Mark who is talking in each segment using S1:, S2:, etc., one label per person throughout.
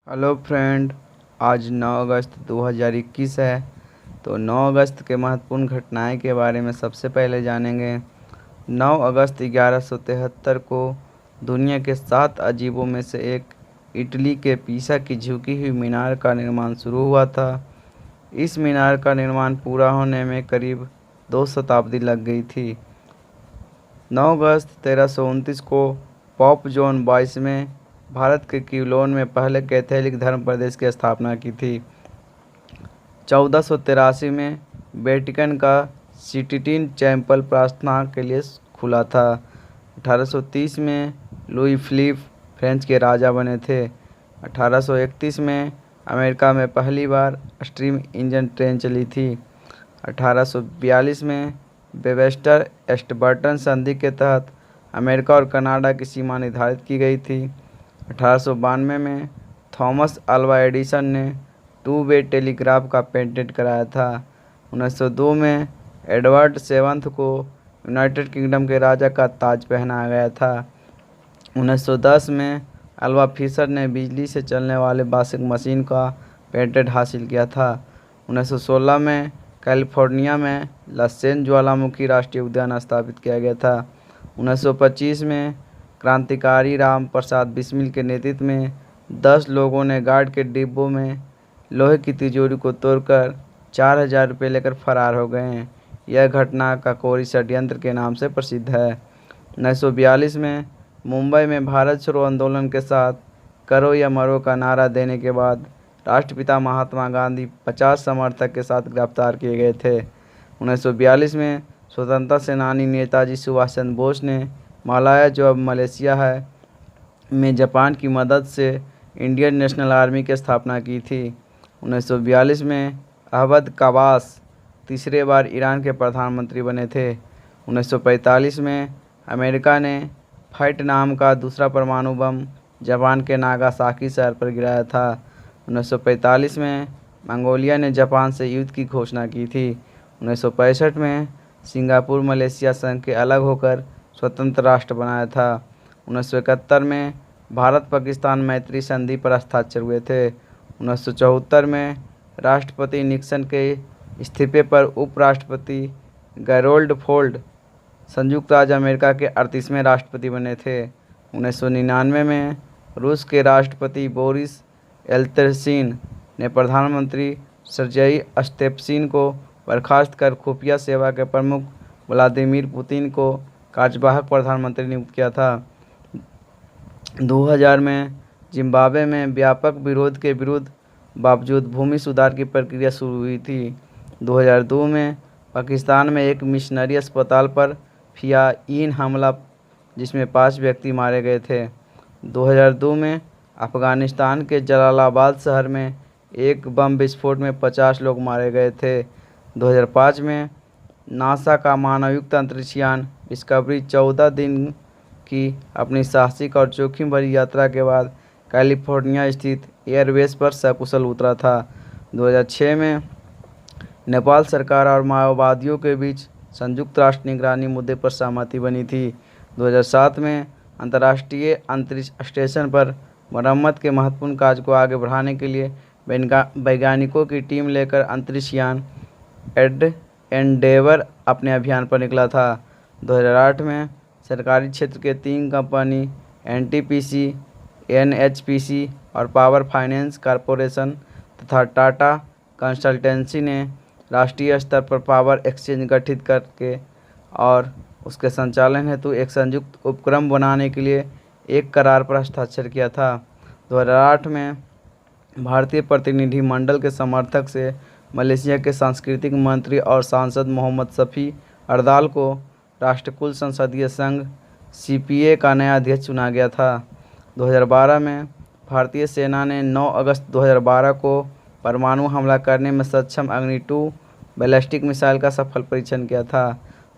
S1: Hello friend. आज 9 अगस्त 2021 है। तो 9 अगस्त के महत्वपूर्ण घटनाएं के बारे में सबसे पहले जानेंगे। 9 अगस्त 1173 को दुनिया के 7 अजीबों में से एक इटली के पीसा की झुकी हुई मीनार का निर्माण शुरू हुआ था। इस मीनार का निर्माण पूरा होने में करीब 2 शताब्दी लग गई थी। 9 अगस्त 1329 को पोप जॉन 22वें भारत के क्यूलोन में पहले कैथोलिक धर्म प्रदेश की स्थापना की थी। 1483 में वेटिकन का सिस्टीन चैपल प्रार्थना के लिए खुला था। 1830 में लुई फिलिप फ्रांस के राजा बने थे। 1831 में अमेरिका में पहली बार स्टीम इंजन ट्रेन चली थी। 1842 में वेबस्टर एस्टबर्टन संधि के तहत अमेरिका और कनाडा की सीमा निर्धारित की गई थी। 1892 में थॉमस अल्वा एडिसन ने टू वे टेलीग्राफ का पेटेंट कराया था। 1902 में एडवर्ड सेवंथ को यूनाइटेड किंगडम के राजा का ताज पहनाया गया था। 1910 में अल्वा फिशर ने बिजली से चलने वाले वॉशिंग मशीन का पेटेंट हासिल किया था। 1916 में कैलिफोर्निया में लसेन ज्वालामुखी राष्ट्रीय उद्यान स्थापित किया गया था। 1925 में क्रांतिकारी राम प्रसाद बिस्मिल के नेतृत्व में 10 लोगों ने गार्ड के डिब्बों में लोहे की तिजोरी को तोड़कर 4000 रुपये लेकर फरार हो गए। यह घटना काकोरी षड्यंत्र के नाम से प्रसिद्ध है। 1942 में मुंबई में भारत छोड़ो आंदोलन के साथ करो या मरो का नारा देने के बाद राष्ट्रपिता महात्मा गांधी 50 समर्थक के साथ गिरफ्तार किए गए थे। 1942 में स्वतंत्रता सेनानी नेताजी सुभाष चंद्र बोस ने मलाया, जो अब मलेशिया है, में जापान की मदद से इंडियन नेशनल आर्मी की स्थापना की थी। 1942 में अहमद काबास तीसरे बार ईरान के प्रधानमंत्री बने थे। 1945 में अमेरिका ने फैट नाम का दूसरा परमाणु बम जापान के नागासाकी शहर पर गिराया था। 1945 में मंगोलिया ने जापान से युद्ध की घोषणा की थी। 1965 में सिंगापुर मलेशिया संघ के अलग होकर स्वतंत्र राष्ट्र बनाया था। 1971 में भारत पाकिस्तान मैत्री संधि पर हस्ताक्षर हुए थे। 1974 में राष्ट्रपति निक्सन के इस्तीफे पर उपराष्ट्रपति गैरोल्ड फोल्ड संयुक्त राज्य अमेरिका के 38वें राष्ट्रपति बने थे। 1999 में रूस के राष्ट्रपति बोरिस एल्त्सिन ने प्रधानमंत्री सर्जेई स्टेपसिन को बर्खास्त कर खुफिया सेवा के प्रमुख व्लादिमीर पुतिन को कार्यवाहक प्रधानमंत्री नियुक्त किया था। 2000 में जिम्बाब्वे में व्यापक विरोध के विरुद्ध बावजूद भूमि सुधार की प्रक्रिया शुरू हुई थी। 2002 में पाकिस्तान में एक मिशनरी अस्पताल पर फियाइन हमला, जिसमें 5 व्यक्ति मारे गए थे। 2002 में अफ़गानिस्तान के जलालाबाद शहर में एक बम विस्फोट में 50 लोग मारे गए थे। 2005 में नासा का मानवयुक्त अंतरिक्ष यान डिस्कवरी 14 दिन की अपनी साहसिक और जोखिम भरी यात्रा के बाद कैलिफोर्निया स्थित एयरबेस पर सकुशल उतरा था। 2006 में नेपाल सरकार और माओवादियों के बीच संयुक्त राष्ट्र निगरानी मुद्दे पर सहमति बनी थी। 2007 में अंतर्राष्ट्रीय अंतरिक्ष स्टेशन पर मरम्मत के महत्वपूर्ण कार्य को आगे बढ़ाने के लिए वैज्ञानिकों की टीम लेकर अंतरिक्ष यान एंडेवर अपने अभियान पर निकला था। 2008 में सरकारी क्षेत्र के 3 कंपनी एनटीपीसी, एनएचपीसी और पावर फाइनेंस कॉरपोरेशन तथा टाटा कंसल्टेंसी ने राष्ट्रीय स्तर पर पावर एक्सचेंज गठित करके और उसके संचालन हेतु एक संयुक्त उपक्रम बनाने के लिए एक करार पर हस्ताक्षर किया था। 2008 में भारतीय प्रतिनिधि मंडल के समर्थक से मलेशिया के सांस्कृतिक मंत्री और सांसद मोहम्मद शफी अर्दाल को राष्ट्रकुल संसदीय संघ सीपीए का नया अध्यक्ष चुना गया था। 2012 में भारतीय सेना ने 9 अगस्त 2012 को परमाणु हमला करने में सक्षम अग्नि-2 बैलिस्टिक मिसाइल का सफल परीक्षण किया था।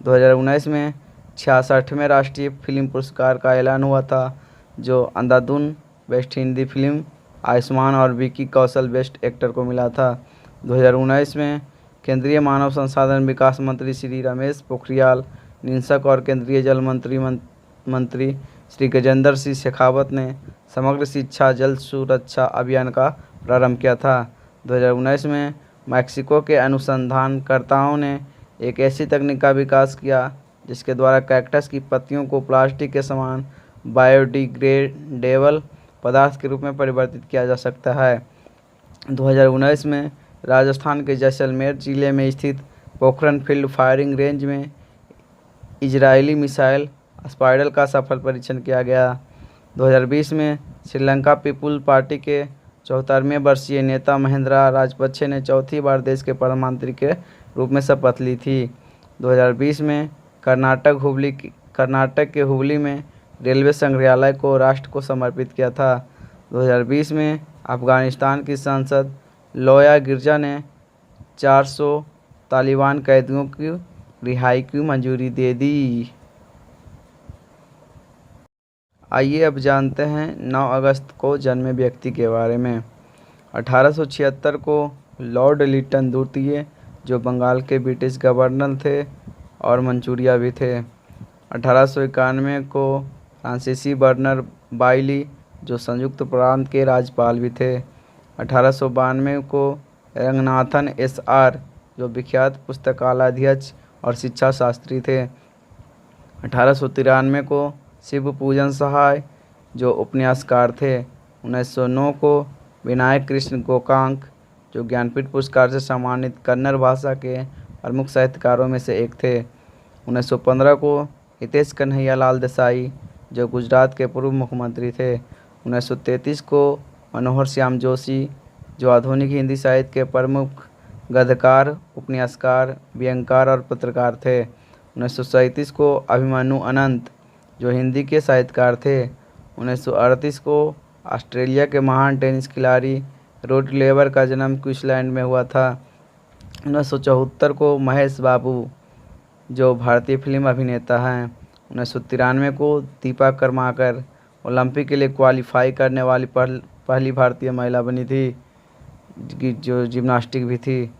S1: 2019 में 66वें राष्ट्रीय फिल्म पुरस्कार का ऐलान हुआ था, जो अंधाधुन बेस्ट हिंदी फिल्म, आयुष्मान और विकी कौशल बेस्ट एक्टर को मिला था। 2019 में केंद्रीय मानव संसाधन विकास मंत्री श्री रमेश पोखरियाल निशंक और केंद्रीय जल मंत्री श्री गजेंद्र सिंह शेखावत ने समग्र शिक्षा जल सुरक्षा अभियान का प्रारंभ किया था। 2019 में मैक्सिको के अनुसंधानकर्ताओं ने एक ऐसी तकनीक का विकास किया जिसके द्वारा कैक्टस की पत्तियों को प्लास्टिक के समान बायोडिग्रेडेबल पदार्थ के रूप में परिवर्तित किया जा सकता है। 2019 में राजस्थान के जैसलमेर जिले में स्थित पोखरण फील्ड फायरिंग रेंज में इजरायली मिसाइल स्पाइडल का सफल परीक्षण किया गया। 2020 में श्रीलंका पीपुल्स पार्टी के 74वें वर्षीय नेता महिंद्रा राजपक्षे ने चौथी बार देश के प्रधानमंत्री के रूप में शपथ ली थी। 2020 में कर्नाटक के हुबली में रेलवे संग्रहालय को राष्ट्र को समर्पित किया था। 2020 में अफगानिस्तान की संसद लोया गिरजा ने 400 तालिबान कैदियों की रिहाई की मंजूरी दे दी। आइए अब जानते हैं 9 अगस्त को जन्मे व्यक्ति के बारे में। 1876 को लॉर्ड लिटन द्वितीय, जो बंगाल के ब्रिटिश गवर्नर थे और मंचूरिया भी थे। 1891 को फ्रांसीसी बर्नर बाइली, जो संयुक्त प्रांत के राज्यपाल भी थे। 1892 को रंगनाथन एस.आर., जो विख्यात पुस्तकालयाध्यक्ष और शिक्षा शास्त्री थे। 1893 को शिव पूजन सहाय, जो उपन्यासकार थे। 1909 को विनायक कृष्ण गोकाक, जो ज्ञानपीठ पुरस्कार से सम्मानित कन्नड़ भाषा के प्रमुख साहित्यकारों में से एक थे। 1915 को हितेश कन्हैयालाल देसाई, जो गुजरात के पूर्व मुख्यमंत्री थे। 1933 को मनोहर श्याम जोशी, जो आधुनिक हिंदी साहित्य के प्रमुख गद्यकार, उपन्यासकार, व्यंग्यकार और पत्रकार थे। 1937 को अभिमन्यु अनंत, जो हिंदी के साहित्यकार थे। 1938 को ऑस्ट्रेलिया के महान टेनिस खिलाड़ी रॉड लेवर का जन्म क्वींसलैंड में हुआ था। 1974 को महेश बाबू, जो भारतीय फिल्म अभिनेता हैं। 1993 को दीपा कर्माकर ओलंपिक के लिए क्वालिफाई करने वाली पहली भारतीय महिला बनी थी, जो जिम्नास्टिक भी थी।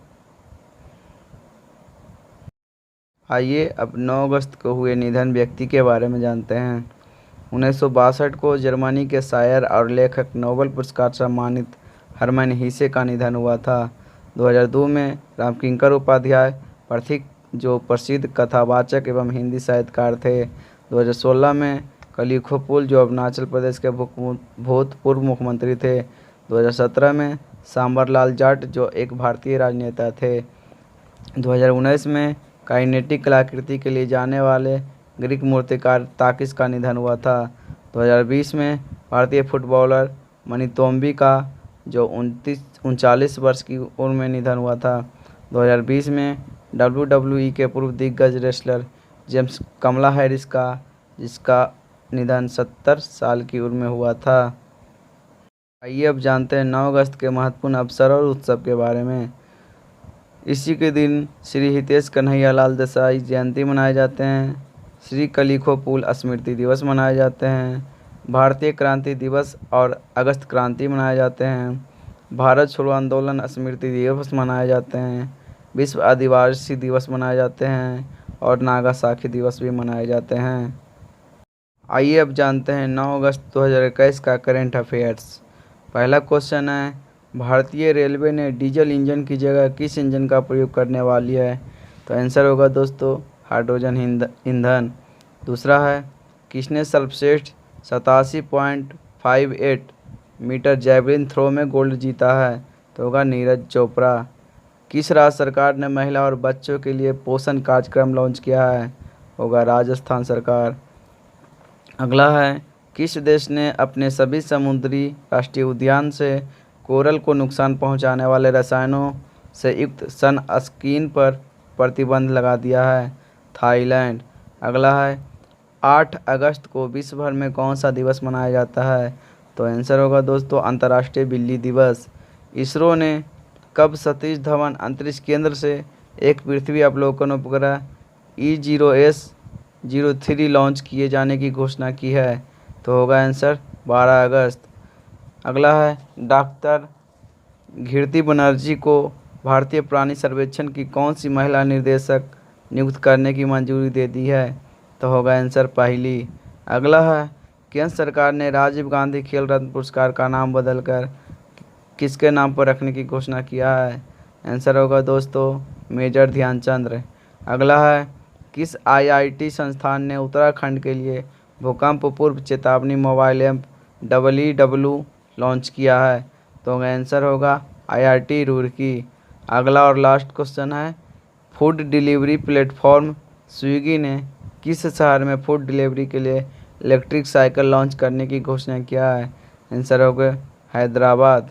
S1: आइए अब 9 अगस्त को हुए निधन व्यक्ति के बारे में जानते हैं। 1962 को जर्मनी के शायर और लेखक नोबेल पुरस्कार सम्मानित हरमन हेसे का निधन हुआ था। 2002 में रामकिंकर उपाध्याय पथिक, जो प्रसिद्ध कथावाचक एवं हिंदी साहित्यकार थे। 2016 में कलिखो पुल, जो अरुणाचल प्रदेश के भूतपूर्व मुख्यमंत्री थे। 2017 में सांबरलाल जाट, जो एक भारतीय राजनेता थे। 2019 में काइनेटिक कलाकृति के लिए जाने वाले ग्रीक मूर्तिकार ताकिस का निधन हुआ था। 2020 में भारतीय फुटबॉलर मनी तोम्बी का, जो 39 वर्ष की उम्र में निधन हुआ था। 2020 में WWE के पूर्व दिग्गज रेसलर जेम्स कमला हैरिस का, जिसका निधन 70 साल की उम्र में हुआ था। आइए अब जानते हैं 9 अगस्त के महत्वपूर्ण अवसर और उत्सव के बारे में। इसी के दिन श्री हितेश कन्हैयालाल देसाई जयंती मनाए जाते हैं। श्री कलिखो पुल स्मृति दिवस मनाए जाते हैं। भारतीय क्रांति दिवस और अगस्त क्रांति मनाए जाते हैं। भारत छोड़ो आंदोलन स्मृति दिवस मनाए जाते हैं। विश्व आदिवासी दिवस मनाए जाते हैं और नागासाकी दिवस भी मनाए जाते हैं। आइए अब जानते हैं 9 अगस्त 2021 का करंट अफेयर्स। पहला क्वेश्चन है, भारतीय रेलवे ने डीजल इंजन की जगह किस इंजन का प्रयोग करने वाली है? तो आंसर होगा दोस्तों हाइड्रोजन ईंधन। दूसरा है, किसने सर्वश्रेष्ठ 87.58 मीटर जैवलिन थ्रो में गोल्ड जीता है? तो होगा नीरज चोपड़ा। किस राज्य सरकार ने महिला और बच्चों के लिए पोषण कार्यक्रम लॉन्च किया है? होगा राजस्थान सरकार। अगला है, किस देश ने अपने सभी समुद्री राष्ट्रीय उद्यान से कोरल को नुकसान पहुंचाने वाले रसायनों से युक्त सनस्क्रीन पर प्रतिबंध लगा दिया है? थाईलैंड। अगला है, 8 अगस्त को विश्व भर में कौन सा दिवस मनाया जाता है? तो आंसर होगा दोस्तों अंतर्राष्ट्रीय बिल्ली दिवस। इसरो ने कब सतीश धवन अंतरिक्ष केंद्र से एक पृथ्वी अवलोकन उपग्रह E0S-03 लॉन्च किए जाने की घोषणा की है? तो होगा आंसर 12 अगस्त। अगला है, डॉक्टर घृति बनर्जी को भारतीय प्राणी सर्वेक्षण की कौन सी महिला निर्देशक नियुक्त करने की मंजूरी दे दी है? तो होगा आंसर पहली। अगला है, केंद्र सरकार ने राजीव गांधी खेल रत्न पुरस्कार का नाम बदलकर किसके नाम पर रखने की घोषणा किया है? आंसर होगा दोस्तों मेजर ध्यानचंद। अगला है, किस आईआईटी संस्थान ने उत्तराखंड के लिए भूकंप पूर्व चेतावनी मोबाइल ऐप WW लॉन्च किया है? तो आंसर होगा IIT रुड़की। अगला और लास्ट क्वेश्चन है, फूड डिलीवरी प्लेटफॉर्म स्विगी ने किस शहर में फूड डिलीवरी के लिए इलेक्ट्रिक साइकिल लॉन्च करने की घोषणा किया है? आंसर होगा हैदराबाद।